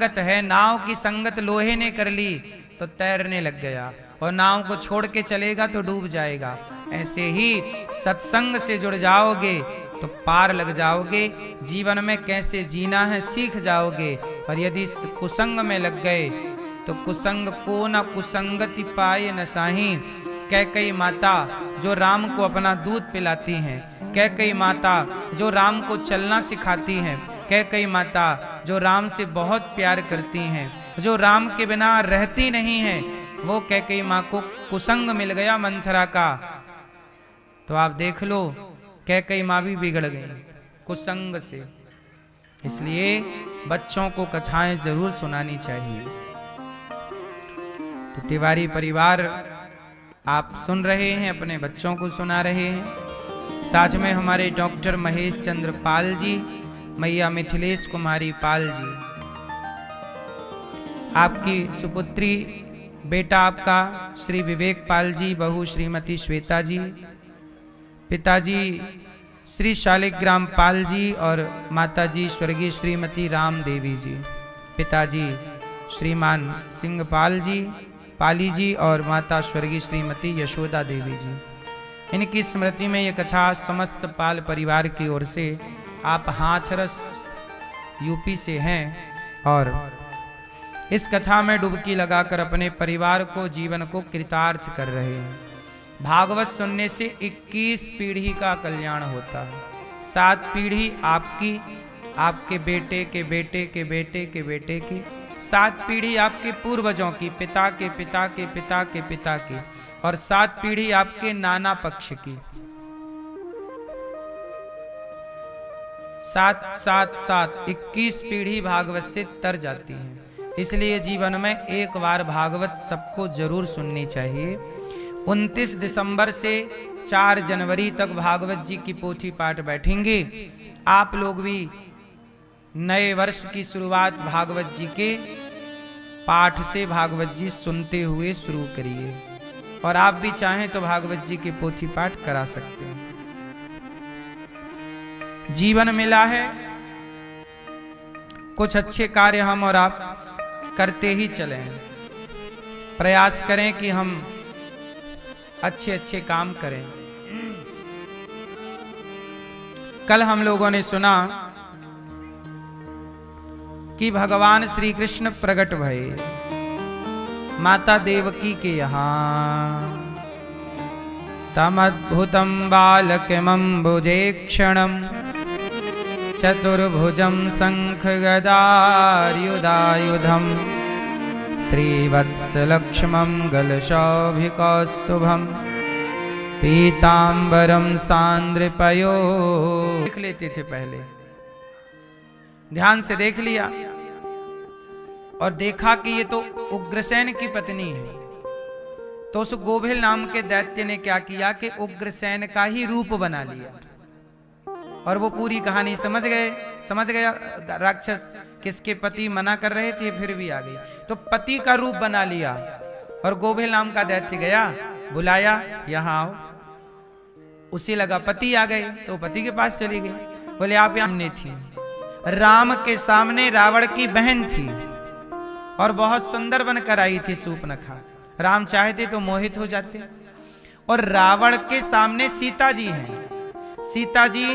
संगत है, नाव की संगत लोहे ने कर ली तो तैरने लग गया, और नाव को छोड़ के चलेगा तो डूब जाएगा। ऐसे ही सत्संग से जुड़ जाओगे तो पार लग जाओगे, जीवन में कैसे जीना है सीख जाओगे। और यदि कुसंग में लग गए तो कुसंग को न कुसंगति पाए न साही। कैकई माता जो राम को अपना दूध पिलाती हैं, कैकई माता जो राम को चलना सिखाती हैं, कैकई माता जो राम से बहुत प्यार करती हैं, जो राम के बिना रहती नहीं हैं, वो कैकई माँ को कुसंग मिल गया मंथरा का, तो आप देख लो कैकई माँ भी बिगड़ गई कुसंग से। इसलिए बच्चों को कथाएं जरूर सुनानी चाहिए। तो तिवारी परिवार आप सुन रहे हैं, अपने बच्चों को सुना रहे हैं। साथ में हमारे डॉक्टर महेश चंद्र पाल जी, मैया मिथिलेश कुमारी पाल जी, आपकी सुपुत्री बेटा आपका श्री विवेक पाल जी, बहू श्रीमती श्वेता जी, पिताजी श्री शालिग्राम पाल जी और माताजी स्वर्गीय श्रीमती राम देवी जी, पिताजी श्रीमान सिंह पाल जी पाली जी और माता स्वर्गीय श्रीमती यशोदा देवी जी। इनकी स्मृति में ये कथा समस्त पाल परिवार की ओर से, आप हाथरस यूपी से हैं और इस कथा में डुबकी लगाकर अपने परिवार को, जीवन को कृतार्थ कर रहे हैं। भागवत सुनने से 21 पीढ़ी का कल्याण होता है। 7 पीढ़ी आपकी, आपके बेटे के बेटे के बेटे के बेटे की, 7 पीढ़ी आपके पूर्वजों की, पिता के पिता के पिता के पिता की, और 7 पीढ़ी आपके नाना पक्ष की। 7 7 7 21 पीढ़ी भागवत से तर जाती है। इसलिए जीवन में एक बार भागवत सबको जरूर सुननी चाहिए। 29 दिसंबर से 4 जनवरी तक भागवत जी की पोथी पाठ बैठेंगे। आप लोग भी नए वर्ष की शुरुआत भागवत जी के पाठ से, भागवत जी सुनते हुए शुरू करिए। और आप भी चाहें तो भागवत जी के पोथी पाठ करा सकते हैं। जीवन मिला है, कुछ अच्छे कार्य हम और आप करते ही चलें। प्रयास करें कि हम अच्छे अच्छे काम करें। कल हम लोगों ने सुना कि भगवान श्री कृष्ण प्रकट भये माता देवकी के यहाँ। तमद्भुतं बालकमम्बुजेक्षणं चतुर्भुजं शङ्खगदायुधायुधं श्रीवत्सलक्ष्मं गलशोभिकौस्तुभं पीताम्बरं सान्द्रपयो। देख लेते थे पहले, ध्यान से देख लिया और देखा कि ये तो उग्रसेन की पत्नी है। तो उस गोभिल नाम के दैत्य ने क्या किया कि उग्रसेन का ही रूप बना लिया। और वो पूरी कहानी समझ गया राक्षस, किसके पति मना कर रहे थे फिर भी आ गई, तो पति का रूप बना लिया। और गोभिल नाम का दैत्य गया, बुलाया, यहाँ आओ। उसे लगा पति आ गए तो पति के पास चली गई। बोले आप यहाँ नहीं थी, राम के सामने रावण की बहन थी और बहुत सुंदर बनकर आई थी सूर्पनखा। राम चाहते तो मोहित हो जाते। और रावण के सामने सीता जी हैं। सीता जी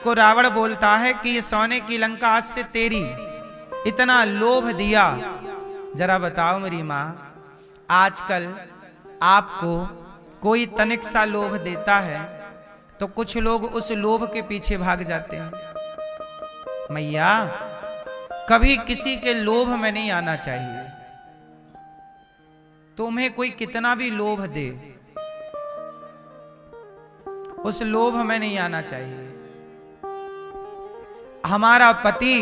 को रावण बोलता है कि ये सोने की लंका आज से तेरी, इतना लोभ दिया। जरा बताओ मेरी माँ, आजकल आपको कोई तनिक सा लोभ देता है तो कुछ लोग उस लोभ के पीछे भाग जाते हैं। मैया, कभी किसी के लोभ में नहीं आना चाहिए। तुम्हें कोई कितना भी लोभ दे, उस लोभ में नहीं आना चाहिए। हमारा पति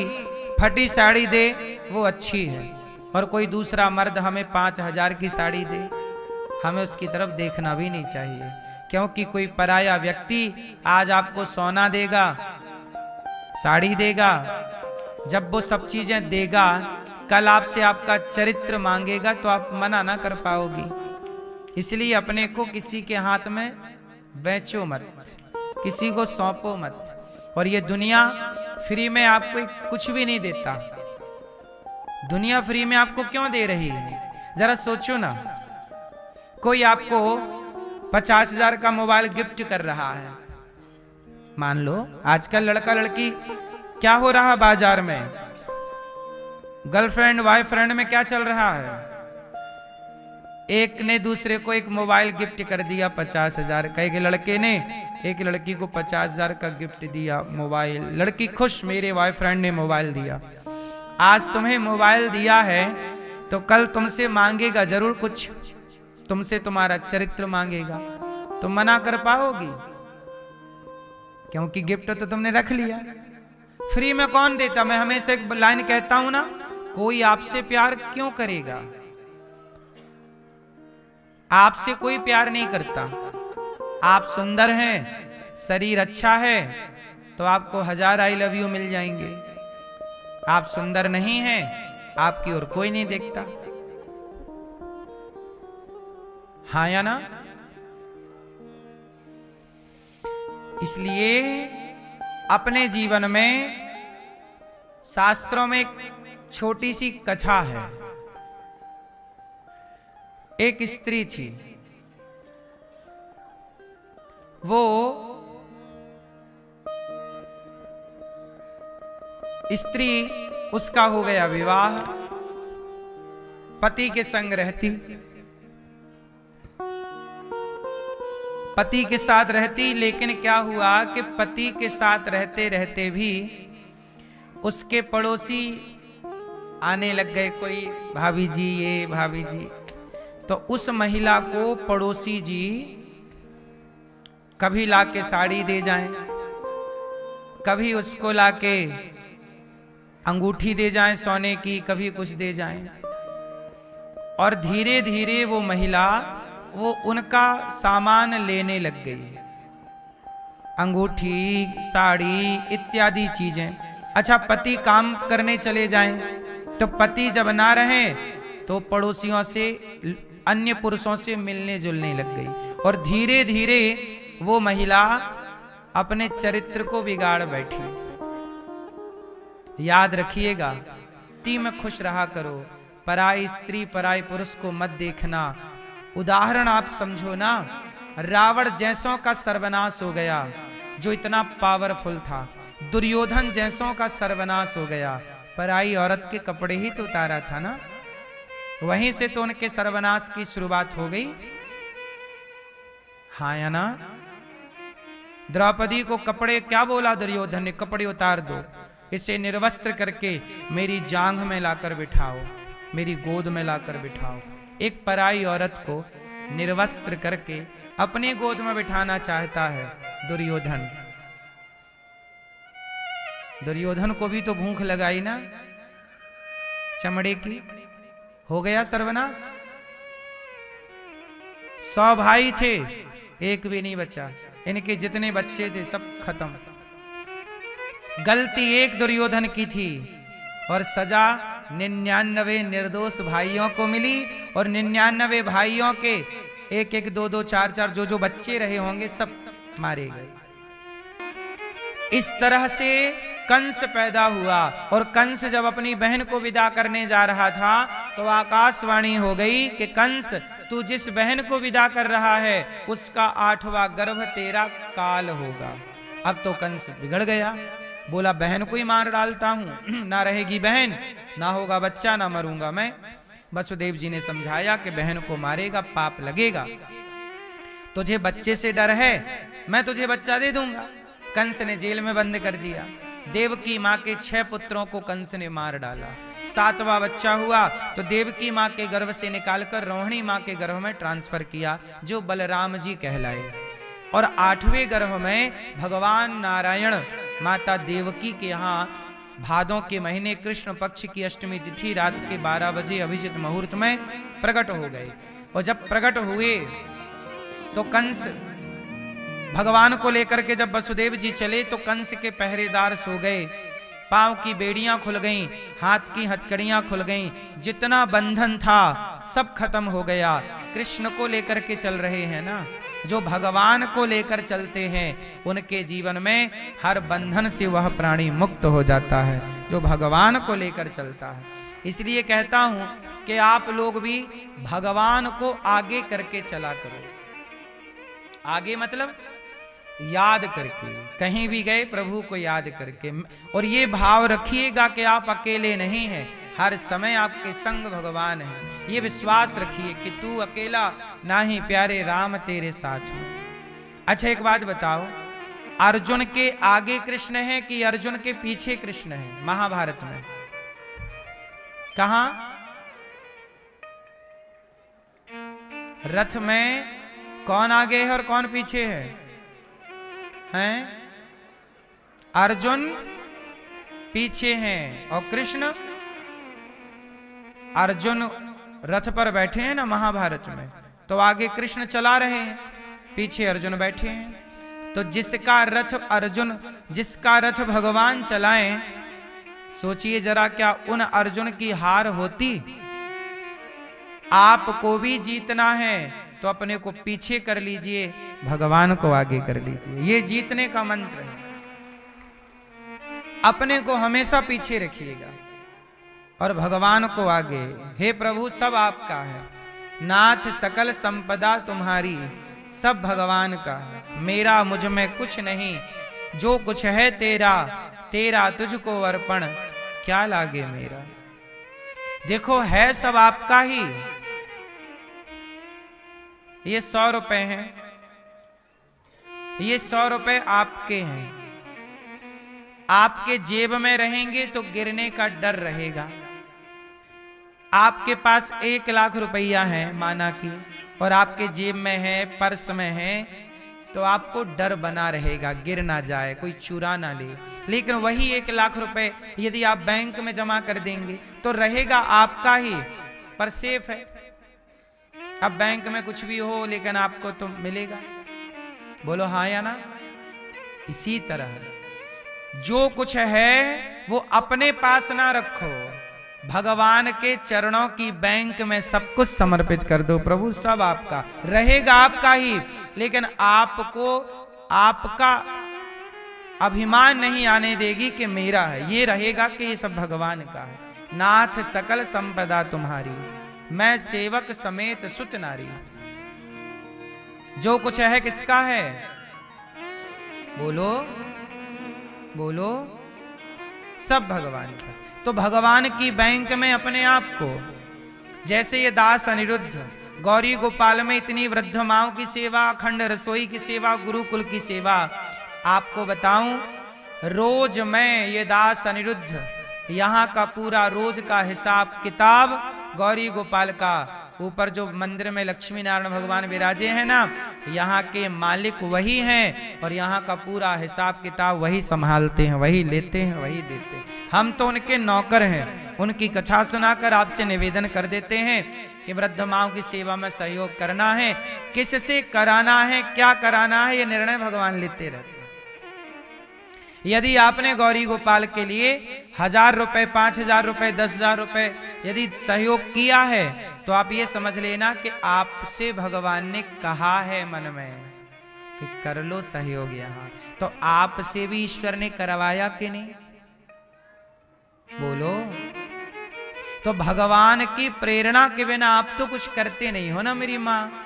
फटी साड़ी दे वो अच्छी है, और कोई दूसरा मर्द हमें 5000 की साड़ी दे, हमें उसकी तरफ देखना भी नहीं चाहिए। क्योंकि कोई पराया व्यक्ति आज आपको सोना देगा, साड़ी देगा, जब वो सब चीजें देगा, कल आपसे आपका चरित्र मांगेगा तो आप मना ना कर पाओगी। इसलिए अपने को किसी के हाथ में बेचो मत, किसी को सौंपो मत। और ये दुनिया फ्री में आपको कुछ भी नहीं देता। दुनिया फ्री में आपको क्यों दे रही है? जरा सोचो ना। कोई आपको 50,000 का मोबाइल गिफ्ट कर रहा है, मान लो। आजकल लड़का लड़की क्या हो रहा बाजार में, गर्लफ्रेंड बॉयफ्रेंड में क्या चल रहा है? एक ने दूसरे को एक मोबाइल गिफ्ट कर दिया 50,000 का। एक लड़के ने एक लड़की को 50,000 का गिफ्ट दिया मोबाइल। लड़की खुश, मेरे बॉयफ्रेंड ने मोबाइल दिया। आज तुम्हें मोबाइल दिया है तो कल तुमसे मांगेगा जरूर कुछ, तुमसे तुम्हारा चरित्र मांगेगा। तुम मना कर पाओगी? क्योंकि गिफ्ट तो तुमने रख लिया। फ्री में कौन देता? मैं हमेशा एक लाइन कहता हूं ना, कोई आपसे प्यार क्यों करेगा? आपसे कोई प्यार नहीं करता। आप सुंदर हैं, शरीर अच्छा है तो आपको 1000 आई लव यू मिल जाएंगे। आप सुंदर नहीं हैं, आपकी ओर कोई नहीं देखता। हाँ या ना? इसलिए अपने जीवन में शास्त्रों में एक छोटी सी कथा है। एक स्त्री थी, वो स्त्री, उसका हो गया विवाह, पति के संग रहती, पति के साथ रहती। लेकिन क्या हुआ कि पति के साथ रहते रहते भी उसके पड़ोसी आने लग गए, कोई भाभी जी, ये भाभी जी। तो उस महिला को पड़ोसी जी कभी लाके साड़ी दे जाएं, कभी उसको लाके अंगूठी दे जाएं सोने की, कभी कुछ दे जाएं। और धीरे धीरे वो महिला वो उनका सामान लेने लग गई, अंगूठी, साड़ी इत्यादि चीजें। अच्छा, पति काम करने चले जाएं तो पति जब ना रहे तो पड़ोसियों से, अन्य पुरुषों से मिलने जुलने लग गई। और धीरे धीरे वो महिला अपने चरित्र को बिगाड़ बैठी। याद रखिएगा, ती में खुश रहा करो, पराई स्त्री पराई पुरुष को मत देखना। उदाहरण आप समझो ना, रावण जैसों का सर्वनाश हो गया जो इतना पावरफुल था। दुर्योधन जैसों का सर्वनाश हो गया, पराई औरत के कपड़े ही तो उतारा था ना, वहीं से तो उनके सर्वनाश की शुरुआत हो गई। हाँ या ना? द्रौपदी को कपड़े, क्या बोला दुर्योधन ने? कपड़े उतार दो, इसे निर्वस्त्र करके मेरी जांघ में लाकर बिठाओ, मेरी गोद में लाकर बिठाओ। एक पराई औरत को निर्वस्त्र करके अपनी गोद में बिठाना चाहता है दुर्योधन। दुर्योधन को भी तो भूख लगाई ना चमड़े की, हो गया सर्वनाश। 100 भाई थे, एक भी नहीं बचा। इनके जितने बच्चे थे सब खत्म। गलती एक दुर्योधन की थी और सजा 99 निर्दोष भाइयों को मिली। और 99 भाइयों के 1-1, 2-2, 4-4 जो बच्चे रहे होंगे सब मारे गए। इस तरह से कंस पैदा हुआ। और कंस जब अपनी बहन को विदा करने जा रहा था तो आकाशवाणी हो गई कि कंस, तू जिस बहन को विदा कर रहा है उसका 8वां गर्भ तेरा काल होगा। अब तो कंस बिगड़ गया, बोला बहन को ही मार डालता हूं, ना रहेगी बहन, ना होगा बच्चा, ना मरूंगा मैं। वसुदेव जी ने समझाया कि बहन को मारेगा पाप लगेगा, तुझे बच्चे से डर है, मैं तुझे बच्चा दे दूंगा। कंस ने जेल में बंद कर दिया। देवकी माँ के 6 पुत्रों को कंस ने मार डाला। 7वां बच्चा हुआ तो देवकी माँ के गर्भ से निकालकर रोहिणी माँ के गर्भ में ट्रांसफर किया, जो बलराम जी कहलाए। और 8वें गर्भ में भगवान नारायण माता देवकी के यहाँ भादों के महीने कृष्ण पक्ष की अष्टमी तिथि रात के 12 बजे अभिजित मुहूर्त में प्रकट हो गए। और जब प्रकट हुए तो कंस भगवान को लेकर के जब वसुदेव जी चले तो कंस के पहरेदार सो गए, पांव की बेड़ियां खुल गईं, हाथ की हथकड़ियां खुल गईं, जितना बंधन था सब खत्म हो गया। कृष्ण को लेकर के चल रहे हैं ना, जो भगवान को लेकर चलते हैं उनके जीवन में हर बंधन से वह प्राणी मुक्त हो जाता है, जो भगवान को लेकर चलता है। इसलिए कहता हूं कि आप लोग भी भगवान को आगे करके चला करो। आगे मतलब याद करके, कहीं भी गए प्रभु को याद करके। और ये भाव रखिएगा कि आप अकेले नहीं हैं, हर समय आपके संग भगवान है। ये विश्वास रखिए कि तू अकेला नाही प्यारे राम तेरे साथ में। अच्छा एक बात बताओ, अर्जुन के आगे कृष्ण है कि अर्जुन के पीछे कृष्ण है महाभारत में? कहां? रथ में कौन आगे है और कौन पीछे है? हैं? अर्जुन पीछे हैं और कृष्ण। अर्जुन रथ पर बैठे हैं ना महाभारत में, तो आगे कृष्ण चला रहे हैं, पीछे अर्जुन बैठे हैं। तो जिसका रथ भगवान चलाएं, सोचिए जरा, क्या उन अर्जुन की हार होती? आपको भी जीतना है तो अपने को पीछे कर लीजिए, भगवान को आगे कर लीजिए। ये जीतने का मंत्र है। अपने को हमेशा पीछे रखिएगा और भगवान को आगे। हे प्रभु सब आपका है, नाथ सकल संपदा तुम्हारी, सब भगवान का, मेरा मुझ में कुछ नहीं, जो कुछ है तेरा, तेरा तुझको अर्पण, क्या लागे मेरा। देखो है सब आपका ही। ये 100 रुपए हैं, ये 100 रुपए आपके हैं। आपके जेब में रहेंगे तो गिरने का डर रहेगा। आपके पास 1 लाख रुपया है माना कि, और आपके जेब में है, पर्स में है, तो आपको डर बना रहेगा गिर ना जाए, कोई चुरा ना ले। लेकिन वही 1 लाख रुपए यदि आप बैंक में जमा कर देंगे तो रहेगा आपका ही, पर सेफ है। अब बैंक में कुछ भी हो लेकिन आपको तो मिलेगा। बोलो हाँ या ना? इसी तरह जो कुछ है वो अपने पास ना रखो, भगवान के चरणों की बैंक में सब कुछ समर्पित कर दो। प्रभु सब आपका रहेगा, आपका ही, लेकिन आपको आपका अभिमान नहीं आने देगी कि मेरा है। ये रहेगा कि ये सब भगवान का है। नाथ सकल संपदा तुम्हारी, मैं सेवक समेत सुत नारी। जो कुछ है किसका है? बोलो बोलो, सब भगवान का। तो भगवान की बैंक में अपने आप को, जैसे ये दास अनिरुद्ध गौरी गोपाल में इतनी वृद्ध माओं की सेवा, अखंड रसोई की सेवा, गुरुकुल की सेवा। आपको बताऊं, रोज मैं ये दास अनिरुद्ध यहाँ का पूरा रोज का हिसाब किताब गौरी गोपाल का, ऊपर जो मंदिर में लक्ष्मी नारायण भगवान विराजे हैं ना, यहाँ के मालिक वही हैं और यहाँ का पूरा हिसाब किताब वही संभालते हैं, वही लेते हैं, वही देते हैं। हम तो उनके नौकर हैं। उनकी कथा सुनाकर आपसे निवेदन कर देते हैं कि वृद्ध माओं की सेवा में सहयोग करना है, किससे कराना है, क्या कराना है, ये निर्णय भगवान लेते रहते हैं। यदि आपने गौरी गोपाल के लिए 1000 रुपए, 5000 रुपए, 10,000 रुपए यदि सहयोग किया है, तो आप ये समझ लेना कि आपसे भगवान ने कहा है मन में कि कर लो सहयोग यहाँ। तो आपसे भी ईश्वर ने करवाया कि नहीं? बोलो। तो भगवान की प्रेरणा के बिना आप तो कुछ करते नहीं हो ना मेरी माँ।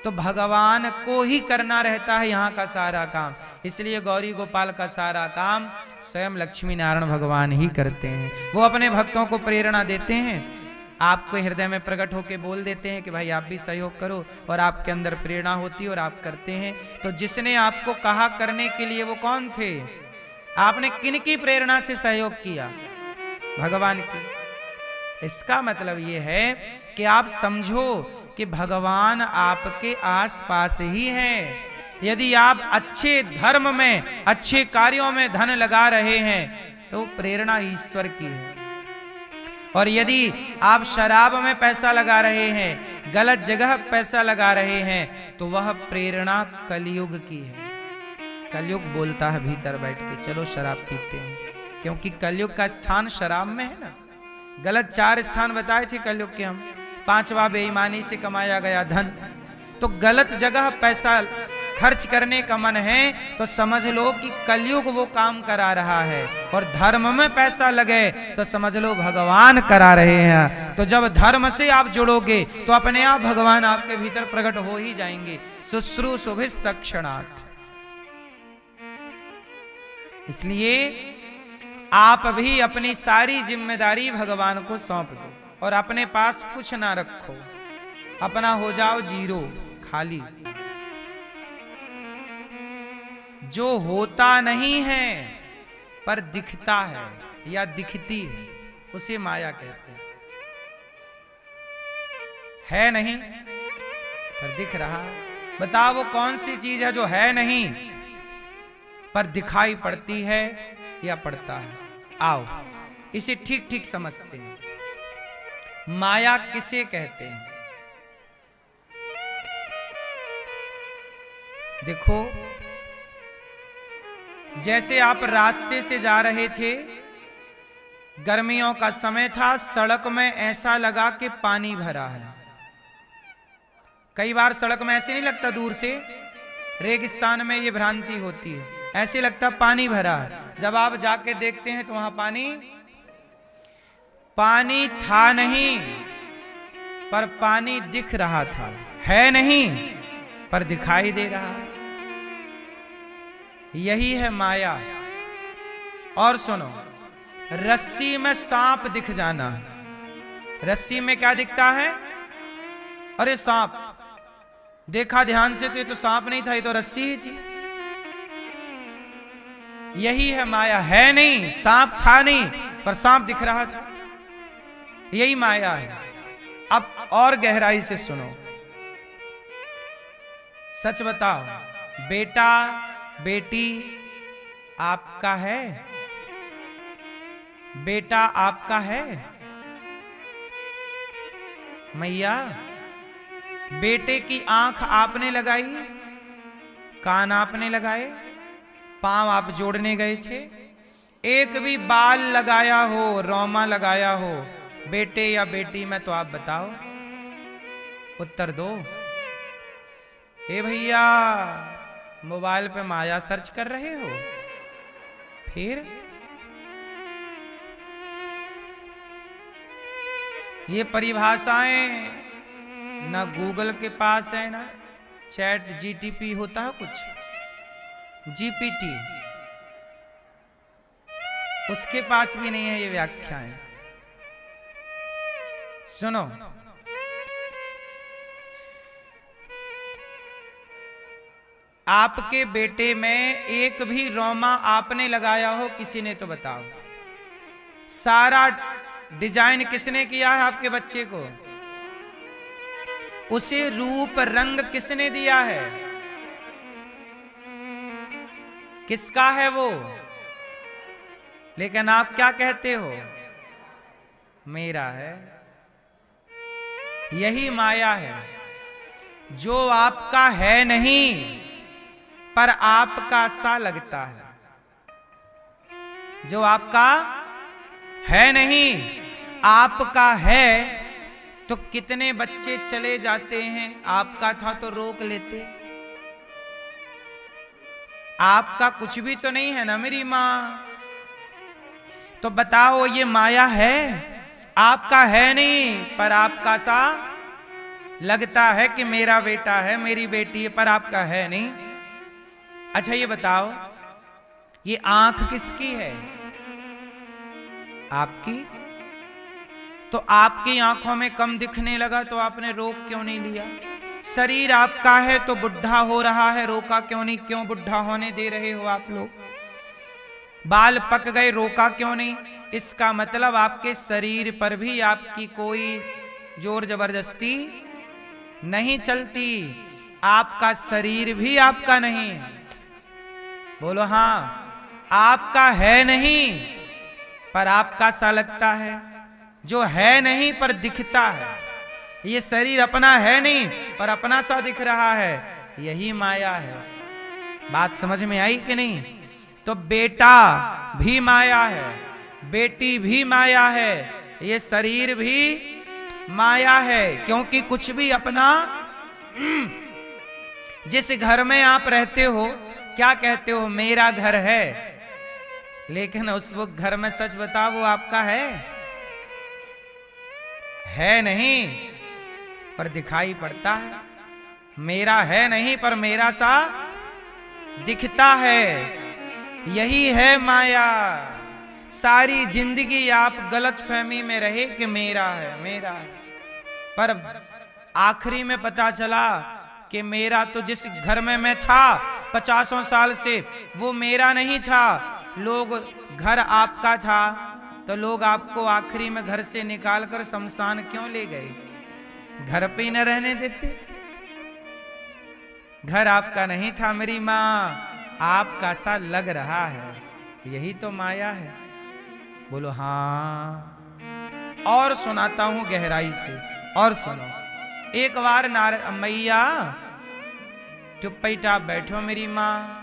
तो भगवान को ही करना रहता है यहाँ का सारा काम। इसलिए गौरी गोपाल का सारा काम स्वयं लक्ष्मी नारायण भगवान ही करते हैं। वो अपने भक्तों को प्रेरणा देते हैं, आपको हृदय में प्रकट होकर बोल देते हैं कि भाई आप भी सहयोग करो, और आपके अंदर प्रेरणा होती है और आप करते हैं। तो जिसने आपको कहा करने के लिए वो कौन थे? आपने किनकी प्रेरणा से सहयोग किया? भगवान की। इसका मतलब ये है कि आप समझो कि भगवान आपके आसपास ही हैं। यदि आप अच्छे धर्म में, अच्छे कार्यों में धन लगा रहे हैं तो प्रेरणा ईश्वर की है। और यदि आप शराब में पैसा लगा रहे हैं, गलत जगह पैसा लगा रहे हैं, तो वह प्रेरणा कलयुग की है। कलयुग बोलता है भीतर बैठ के चलो शराब पीते हैं, क्योंकि कलयुग का स्थान शराब में है ना। गलत 4 स्थान बताए थे कलयुग के हम। 5वां बेईमानी से कमाया गया धन। तो गलत जगह पैसा खर्च करने का मन है तो समझ लो कि कलयुग वो काम करा रहा है, और धर्म में पैसा लगे तो समझ लो भगवान करा रहे हैं। तो जब धर्म से आप जुड़ोगे तो अपने आप भगवान आपके भीतर प्रकट हो ही जाएंगे। शुश्रूषुभिस्तक्षणात्। इसलिए आप भी अपनी सारी जिम्मेदारी भगवान को सौंप दो और अपने पास कुछ ना रखो, अपना हो जाओ जीरो, खाली। जो होता नहीं है पर दिखता है या दिखती है उसे माया कहते हैं। है नहीं पर दिख रहा। बताओ वो कौन सी चीज है जो है नहीं पर दिखाई पड़ती है या पड़ता है? आओ इसे ठीक ठीक समझते हैं। माया किसे कहते हैं? देखो, जैसे आप रास्ते से जा रहे थे, गर्मियों का समय था, सड़क में ऐसा लगा कि पानी भरा है। कई बार सड़क में ऐसे नहीं लगता, दूर से रेगिस्तान में ये भ्रांति होती है, ऐसे लगता पानी भरा है। जब आप जाके देखते हैं तो वहां पानी था नहीं पर पानी दिख रहा था। है नहीं पर दिखाई दे रहा है। यही है माया। और सुनो, रस्सी में सांप दिख जाना। रस्सी में क्या दिखता है? अरे सांप, देखा ध्यान से तो ये तो सांप नहीं था, ये तो रस्सी ही थी। यही है माया। है नहीं, सांप था नहीं पर सांप दिख रहा था। यही माया है। अब और गहराई से सुनो, सच बताओ, बेटा बेटी आपका है? बेटा आपका है? मैया, बेटे की आंख आपने लगाई, कान आपने लगाए, पांव आप जोड़ने गए थे, एक भी बाल लगाया हो, रोमा लगाया हो बेटे या बेटी में, तो आप बताओ, उत्तर दो। ए भैया, मोबाइल पे माया सर्च कर रहे हो? फिर ये परिभाषाएं ना गूगल के पास है, ना चैट जीटीपी होता है कुछ, जीपीटी, उसके पास भी नहीं है ये व्याख्याएं। सुनो, आपके बेटे में एक भी रोमा आपने लगाया हो किसी ने तो बताओ। सारा डिजाइन किसने किया है आपके बच्चे को? उसे रूप रंग किसने दिया है? किसका है वो? लेकिन आप क्या कहते हो? मेरा है। यही माया है, जो आपका है नहीं पर आपका सा लगता है। जो आपका है नहीं, आपका है, तो कितने बच्चे चले जाते हैं, आपका था तो रोक लेते। आपका कुछ भी तो नहीं है ना मेरी मां। तो बताओ, ये माया है? आपका है नहीं पर आपका सा लगता है कि मेरा बेटा है, मेरी बेटी है, पर आपका है नहीं। अच्छा ये बताओ, ये आंख किसकी है? आपकी। तो आपकी आंखों में कम दिखने लगा तो आपने रोक क्यों नहीं लिया? शरीर आपका है तो बुढ़ा हो रहा है, रोका क्यों नहीं? क्यों बुढ़ा होने दे रहे हो आप लोग? बाल पक गए, रोका क्यों नहीं? इसका मतलब आपके शरीर पर भी आपकी कोई जोर जबरदस्ती नहीं चलती। आपका शरीर भी आपका नहीं है। बोलो हाँ, आपका है नहीं पर आपका सा लगता है। जो है नहीं पर दिखता है। ये शरीर अपना है नहीं पर अपना सा दिख रहा है। यही माया है। बात समझ में आई कि नहीं? तो बेटा भी माया है, बेटी भी माया है, ये शरीर भी माया है। क्योंकि कुछ भी अपना जिस घर में आप रहते हो क्या कहते हो, मेरा घर है, लेकिन उस वो घर में सच बताओ वो आपका है नहीं, पर दिखाई पड़ता है। मेरा है नहीं पर मेरा सा दिखता है। यही है माया। सारी जिंदगी आप गलत फहमी में रहे कि मेरा है, पर आखिरी में पता चला कि मेरा तो जिस घर में मैं था 50 साल से वो मेरा नहीं था। लोग घर आपका था तो लोग आपको आखिरी में घर से निकालकर शमशान क्यों ले गए? घर पे ही न रहने देते। घर आपका नहीं था मेरी माँ, आपका सा लग रहा है। यही तो माया है। बोलो हाँ। और सुनाता हूं गहराई से, और सुनो। एक बार मैया चुपचाप बैठो मेरी माँ।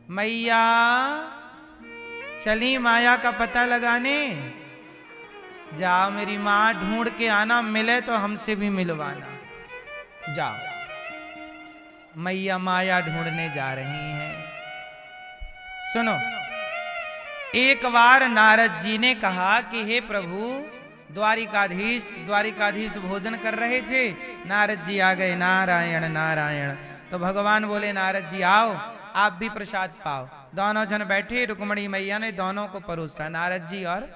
मैया चली माया का पता लगाने। जाओ मेरी माँ, ढूंढ के आना, मिले तो हमसे भी मिलवाना। जाओ। मैया माया ढूंढने जा रही हैं। सुनो, एक बार नारद जी ने कहा कि हे प्रभु, द्वारिकाधीश भोजन कर रहे थे। नारद जी आ गए। नारायण नारायण। तो भगवान बोले नारद जी आओ, आप भी प्रसाद पाओ। दोनों जन बैठे, रुक्मणी मैया ने दोनों को परोसा। नारद जी और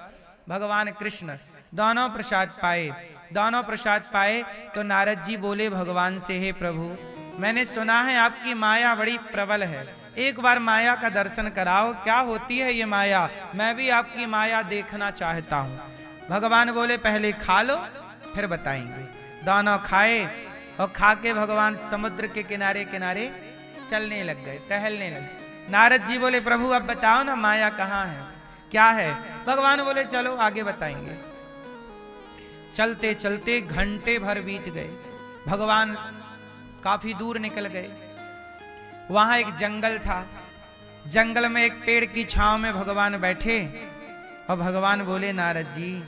भगवान कृष्ण दोनों प्रसाद पाए। दोनों प्रसाद पाए तो नारद जी बोले भगवान से, हे प्रभु, मैंने सुना है आपकी माया बड़ी प्रबल है, एक बार माया का दर्शन कराओ। क्या होती है ये माया? मैं भी आपकी माया देखना चाहता हूँ। भगवान बोले पहले खा लो फिर बताएंगे। दोनों खाए और खा के भगवान समुद्र के किनारे किनारे चलने लग गए, टहलने लगे। नारद जी बोले प्रभु अब बताओ ना माया कहाँ है, क्या है? भगवान बोले चलो आगे बताएंगे। चलते चलते घंटे भर बीत गए। भगवान काफी दूर निकल गए। वहां एक जंगल था। जंगल में एक पेड़ की छांव में भगवान बैठे और भगवान बोले नारद जी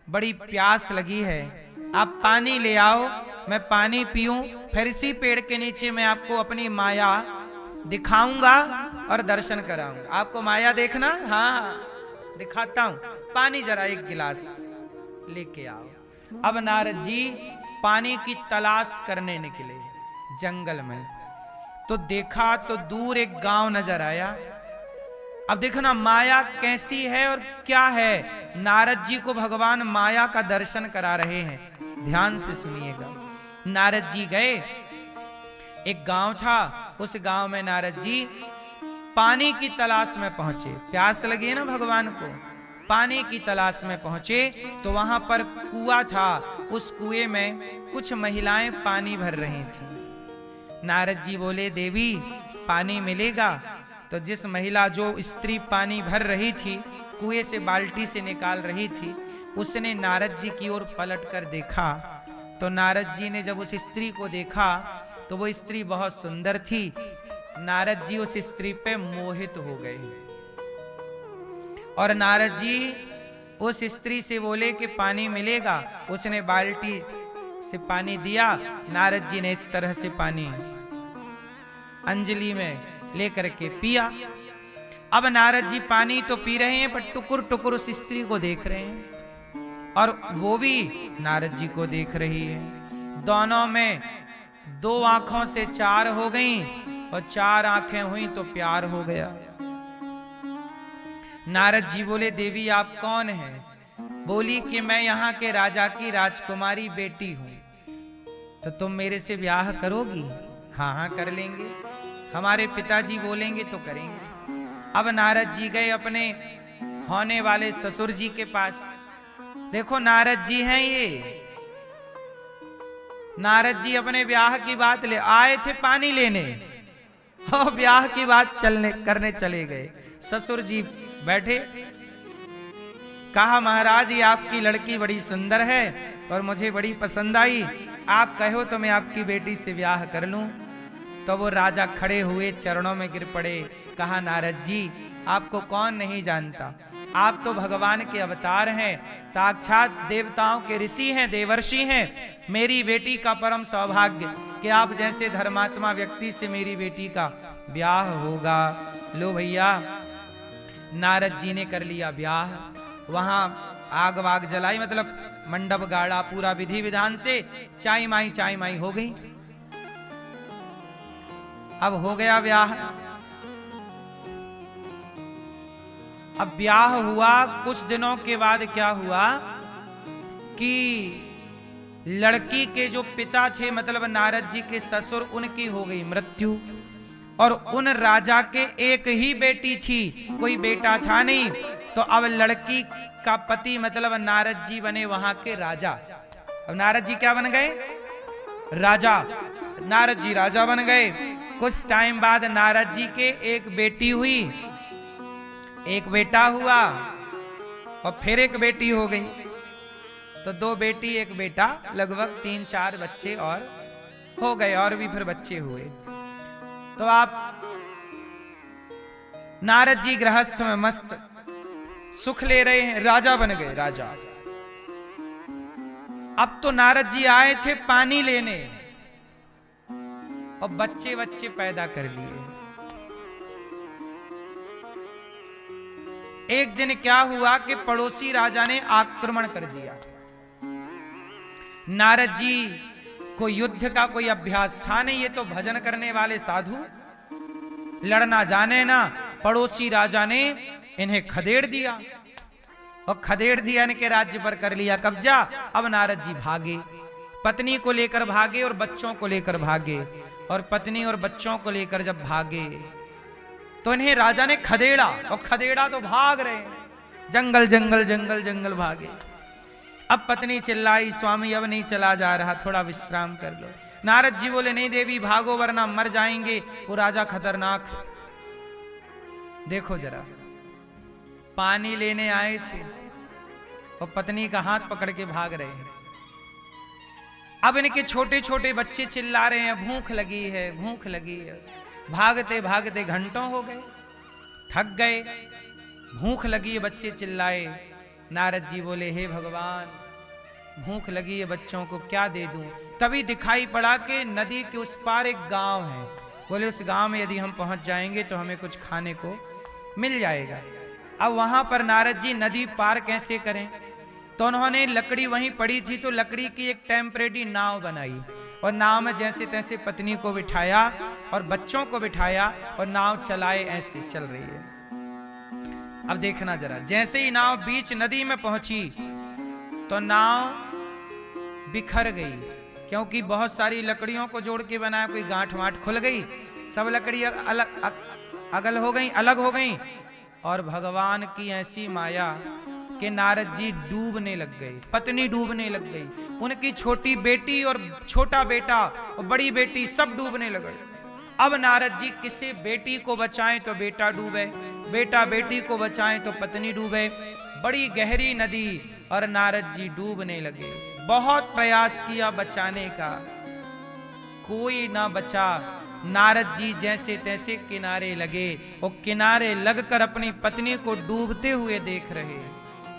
बड़ी प्यास लगी है, आप पानी ले आओ, मैं पानी पीऊं, फिर इसी पेड़ के नीचे मैं आपको अपनी माया दिखाऊंगा और दर्शन कराऊंगा। आपको माया देखना? हाँ दिखाता हूं, पानी जरा एक गिलास लेके आओ। अब नारद जी पानी की तलाश करने निकले जंगल में। तो देखा तो दूर एक गांव नजर आया। अब देखना माया कैसी है और क्या है। नारद जी को भगवान माया का दर्शन करा रहे हैं। ध्यान से सुनिएगा। नारद जी गए, एक गांव था, उस गांव में नारद जी पानी की तलाश में पहुंचे। प्यास लगी ना भगवान को, पानी की तलाश में पहुंचे तो वहां पर कुआं था। उस कुएं में कुछ महिलाएं पानी भर रही थी। नारद जी बोले देवी पानी मिलेगा? तो जिस महिला, जो स्त्री पानी भर रही थी, कुएं से बाल्टी से निकाल रही थी, उसने नारद जी की ओर पलट कर देखा। तो नारद जी ने जब उस स्त्री को देखा तो वो स्त्री बहुत सुंदर थी। नारद जी उस स्त्री पे मोहित हो गए और नारद जी उस स्त्री से बोले कि पानी मिलेगा। उसने बाल्टी से पानी दिया। नारद जी ने इस तरह से पानी अंजलि में लेकर के पिया। अब नारद जी पानी तो पी रहे हैं पर टुकुर टुकुर उस स्त्री को देख रहे हैं और वो भी नारद जी को देख रही है। दोनों में 2 आंखों से 4 हो गई और 4 आंखें हुई तो प्यार हो गया। नारद जी बोले देवी आप कौन हैं? बोली कि मैं यहाँ के राजा की राजकुमारी बेटी हूं। तो तुम मेरे से ब्याह करोगी? हाँ हाँ कर लेंगे, हमारे पिताजी बोलेंगे तो करेंगे। अब नारद जी गए अपने होने वाले ससुर जी के पास। देखो नारद जी हैं ये। नारद जी अपने ब्याह की बात ले आए थे पानी लेने और ब्याह की बात करने चले गए। ससुर जी बैठे, कहा महाराज ये आपकी लड़की बड़ी सुंदर है और मुझे बड़ी पसंद आई, आप कहो तो मैं आपकी बेटी से ब्याह कर लूं। तो वो राजा खड़े हुए चरणों में गिर पड़े। कहा नारद जी आपको कौन नहीं जानता, आप तो भगवान के अवतार हैं, साक्षात देवताओं के ऋषि हैं, देवर्षि हैं। मेरी बेटी का परम सौभाग्य कि आप जैसे धर्मात्मा व्यक्ति से मेरी बेटी का ब्याह होगा। लो भैया, नारद जी ने कर लिया ब्याह। वहां आग वाग जलाई, मतलब मंडप गाड़ा, पूरा विधि विधान से चाय माई हो गई। अब हो गया ब्याह। अब ब्याह हुआ, कुछ दिनों के बाद क्या हुआ कि लड़की के जो पिता थे, मतलब नारद जी के ससुर, उनकी हो गई मृत्यु। और उन राजा के एक ही बेटी थी, कोई बेटा था नहीं। तो अब लड़की का पति मतलब नारद जी बने वहां के राजा। अब नारद जी क्या बन गए? राजा। नारद जी राजा बन गए। कुछ टाइम बाद नारद जी के एक बेटी हुई, एक बेटा हुआ, और फिर एक बेटी हो गई। तो 2 बेटी 1 बेटा, लगभग 3-4 बच्चे और हो गए, और भी फिर बच्चे हुए। तो आप नारद जी गृहस्थ में मस्त सुख ले रहे हैं, राजा बन गए राजा। अब तो नारद जी आए थे पानी लेने, और बच्चे पैदा कर लिए। एक दिन क्या हुआ कि पड़ोसी राजा ने आक्रमण कर दिया। नारद जी को युद्ध का कोई अभ्यास था नहीं, ये तो भजन करने वाले साधु, लड़ना जाने ना। पड़ोसी राजा ने इन्हें खदेड़ दिया, और खदेड़ दिया, इनके राज्य पर कर लिया कब्जा। अब नारद जी भागे, पत्नी को लेकर भागे और बच्चों को लेकर भागे। और पत्नी और बच्चों को लेकर जब भागे तो इन्हें राजा ने खदेड़ा, और खदेड़ा तो भाग रहे, जंगल जंगल जंगल जंगल भागे। अब पत्नी चिल्लाई, स्वामी अब नहीं चला जा रहा, थोड़ा विश्राम कर लो। नारद जी बोले, नहीं देवी भागो वरना मर जाएंगे, वो राजा खतरनाक है। देखो जरा, पानी लेने आए थे और पत्नी का हाथ पकड़ के भाग रहे हैं। अब इनके छोटे छोटे बच्चे चिल्ला रहे हैं, भूख लगी है, भूख लगी है। भागते भागते घंटों हो गए, थक गए, भूख लगी है, बच्चे चिल्लाए। नारद जी बोले, हे भगवान, भूख लगी है, बच्चों को क्या दे दूं? तभी दिखाई पड़ा कि नदी के उस पार एक गांव है। बोले, उस गांव में यदि हम पहुंच जाएंगे तो हमें कुछ खाने को मिल जाएगा। अब वहां पर नारद जी नदी पार कैसे करें? तो उन्होंने लकड़ी वहीं पड़ी थी, तो लकड़ी की एक टेम्परेरी नाव बनाई, और नाव में जैसे तैसे पत्नी को बिठाया और बच्चों को बिठाया, और नाव चलाए, ऐसे चल रही है। अब देखना जरा, जैसे ही नाव बीच नदी में पहुंची तो नाव बिखर गई, क्योंकि बहुत सारी लकड़ियों को जोड़ के बनाया, कोई गांठ वाठ खुल गई, सब लकड़ी अलग हो गई। और भगवान की ऐसी माया कि नारद जी डूबने लग गए, पत्नी डूबने लग गई, उनकी छोटी बेटी और छोटा बेटा और बड़ी बेटी सब डूबने लगे। अब नारद जी किसी बेटी को बचाएं तो बेटा डूबे, बेटा बेटी को बचाएं तो पत्नी डूबे। बड़ी गहरी नदी, और नारद जी डूबने लगे। बहुत प्रयास किया बचाने का, कोई ना बचा। नारद जी जैसे तैसे किनारे लगे, और किनारे लगकर अपनी पत्नी को डूबते हुए देख रहे।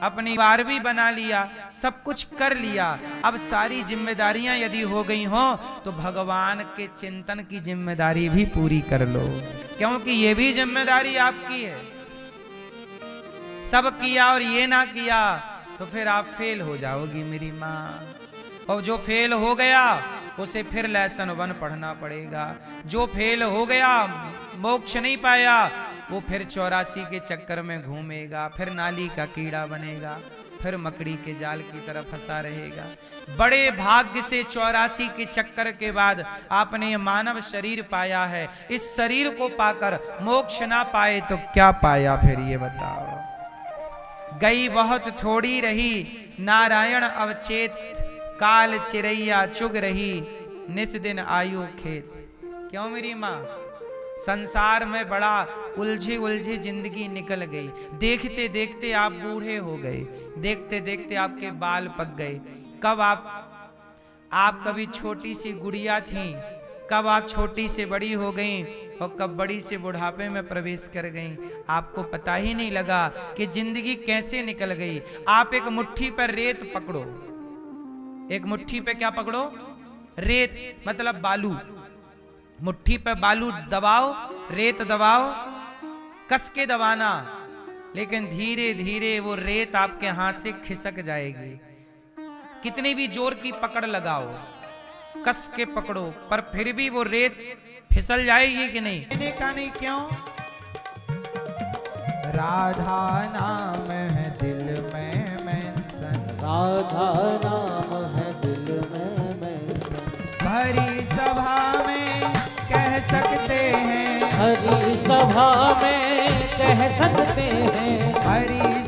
अपनी बार भी बना लिया, सब कुछ कर लिया। अब सारी जिम्मेदारियां यदि हो गई हो तो भगवान के चिंतन की जिम्मेदारी भी पूरी कर लो, क्योंकि ये भी जिम्मेदारी आपकी है। सब किया और ये ना किया तो फिर आप फेल हो जाओगी मेरी माँ। और जो फेल हो गया उसे फिर लेसन 1 पढ़ना पड़ेगा। जो फेल हो गया, मोक्ष नहीं पाया, वो फिर 84 के चक्कर में घूमेगा, फिर नाली का कीड़ा बनेगा, फिर मकड़ी के जाल की तरफ फंसा रहेगा। बड़े भाग्य से 84 के चक्कर के बाद आपने ये मानव शरीर पाया है। इस शरीर को पाकर मोक्ष ना पाए तो क्या पाया फिर, ये बताओ। गई बहुत थोड़ी रही नारायण अवचेत, काल चिरैया चुग रही निस दिन आयु खेत। क्यों मेरी माँ? संसार में बड़ा उलझी उलझी जिंदगी निकल गई। देखते देखते आप बूढ़े हो गए, देखते देखते आपके बाल पक गए। कब आप कभी छोटी सी गुड़िया थी, कब आप छोटी से बड़ी हो गई, और कब बड़ी से बुढ़ापे में प्रवेश कर गई, आपको पता ही नहीं लगा कि जिंदगी कैसे निकल गई। आप एक मुट्ठी पर रेत पकड़ो, एक मुट्ठी पे क्या पकड़ो? रेत, मतलब बालू। मुट्ठी पे बालू दबाओ, रेत दबाओ, कस के दबाना, लेकिन धीरे धीरे वो रेत आपके हाथ से खिसक जाएगी। कितनी भी जोर की पकड़ लगाओ, कस के पकड़ो, पर फिर भी वो रेत फिसल जाएगी कि नहीं? कहने का नहीं क्यों? राधा नाम है दिल में मेंशन, राधा नाम है दिल में मेंशन। भरी सभा में कह सकते हैं, हरी सभा में कह सकते हैं, हरी